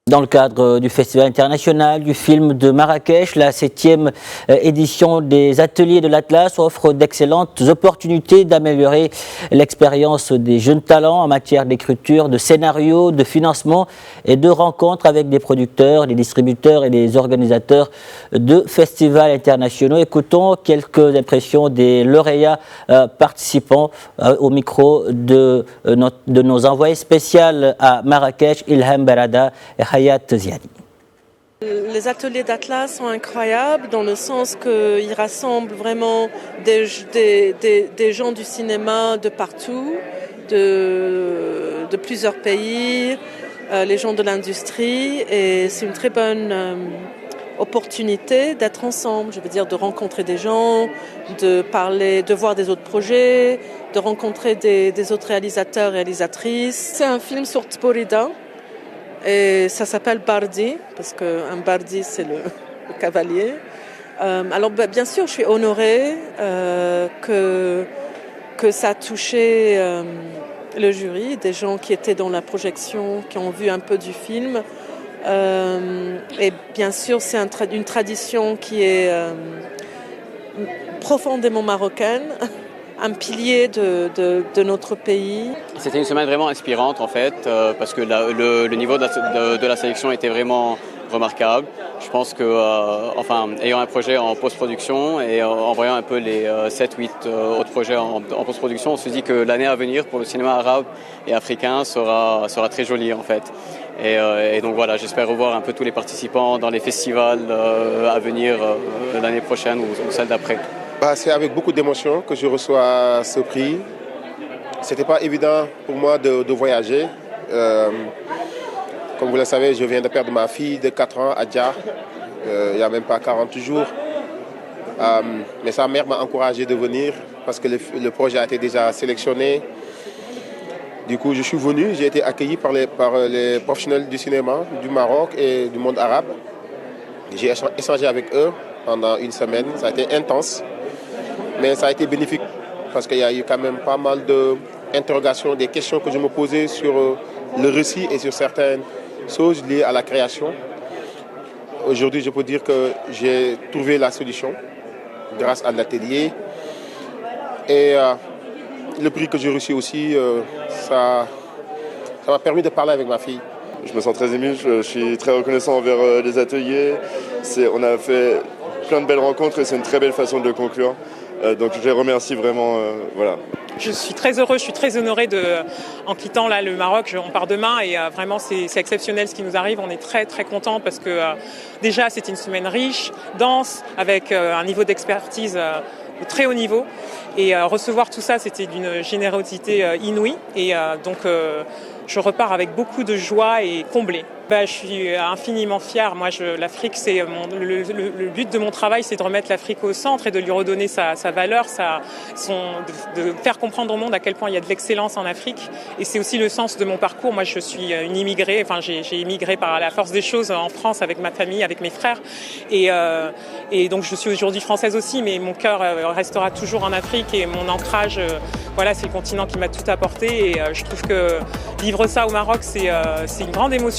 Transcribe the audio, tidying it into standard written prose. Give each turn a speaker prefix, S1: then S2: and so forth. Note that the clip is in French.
S1: Dans le cadre du Festival international du film de Marrakech, la 7e édition des ateliers de l'Atlas offre d'excellentes opportunités d'améliorer l'expérience des jeunes talents en matière d'écriture, de scénario, de financement et de rencontres avec des producteurs, des distributeurs et des organisateurs de festivals internationaux. Écoutons quelques impressions des lauréats participants au micro de nos envoyés spéciaux à Marrakech, Ilham Barada et Hayat Ziani.
S2: Les ateliers d'Atlas sont incroyables dans le sens qu'ils rassemblent vraiment des gens du cinéma de partout, de plusieurs pays, les gens de l'industrie, et c'est une très bonne opportunité d'être ensemble, je veux dire de rencontrer des gens, de parler, de voir des autres projets, de rencontrer des autres réalisateurs, réalisatrices. C'est un film sur Tporida. Et ça s'appelle Bardi, parce qu'un Bardi, c'est le cavalier. Alors, bien sûr, je suis honorée que ça a touché le jury, des gens qui étaient dans la projection, qui ont vu un peu du film. Et bien sûr, c'est une tradition qui est profondément marocaine. Un pilier de notre pays.
S3: C'était une semaine vraiment inspirante en fait, parce que le niveau de la sélection était vraiment remarquable. Je pense que, ayant un projet en post-production et en voyant un peu les 7-8 autres projets en post-production, on se dit que l'année à venir pour le cinéma arabe et africain sera très jolie en fait. Et donc voilà, j'espère revoir un peu tous les participants dans les festivals à venir l'année prochaine ou celle d'après.
S4: C'est avec beaucoup d'émotion que je reçois ce prix. C'était pas évident pour moi de voyager. Comme vous le savez, je viens de perdre ma fille de 4 ans, Adja, il n'y a même pas 40 jours. Mais sa mère m'a encouragé de venir parce que le projet a été déjà sélectionné. Du coup, je suis venu, j'ai été accueilli par les professionnels du cinéma du Maroc et du monde arabe. J'ai échangé avec eux pendant une semaine, ça a été intense. Mais ça a été bénéfique parce qu'il y a eu quand même pas mal d'interrogations, des questions que je me posais sur le récit et sur certaines choses liées à la création. Aujourd'hui, je peux dire que j'ai trouvé la solution grâce à l'atelier. Et le prix que j'ai reçu aussi, ça m'a permis de parler avec ma fille.
S5: Je me sens très ému, je suis très reconnaissant envers les ateliers. On a fait plein de belles rencontres et c'est une très belle façon de le conclure. Donc je les remercie vraiment. Voilà.
S6: Je suis très heureux, je suis très honorée en quittant là, le Maroc, on part demain et vraiment c'est exceptionnel ce qui nous arrive. On est très très contents parce que déjà c'était une semaine riche, dense, avec un niveau d'expertise de très haut niveau. Et recevoir tout ça, c'était d'une générosité inouïe. Et donc je repars avec beaucoup de joie et comblée. Je suis infiniment fière. Moi, l'Afrique, c'est le but de mon travail, c'est de remettre l'Afrique au centre et de lui redonner sa valeur, de faire comprendre au monde à quel point il y a de l'excellence en Afrique. Et c'est aussi le sens de mon parcours. Moi, je suis une immigrée. Enfin, j'ai immigré par la force des choses en France avec ma famille, avec mes frères. Et donc, je suis aujourd'hui française aussi, mais mon cœur restera toujours en Afrique et mon ancrage, voilà, c'est le continent qui m'a tout apporté. Et je trouve que vivre ça au Maroc, c'est une grande émotion.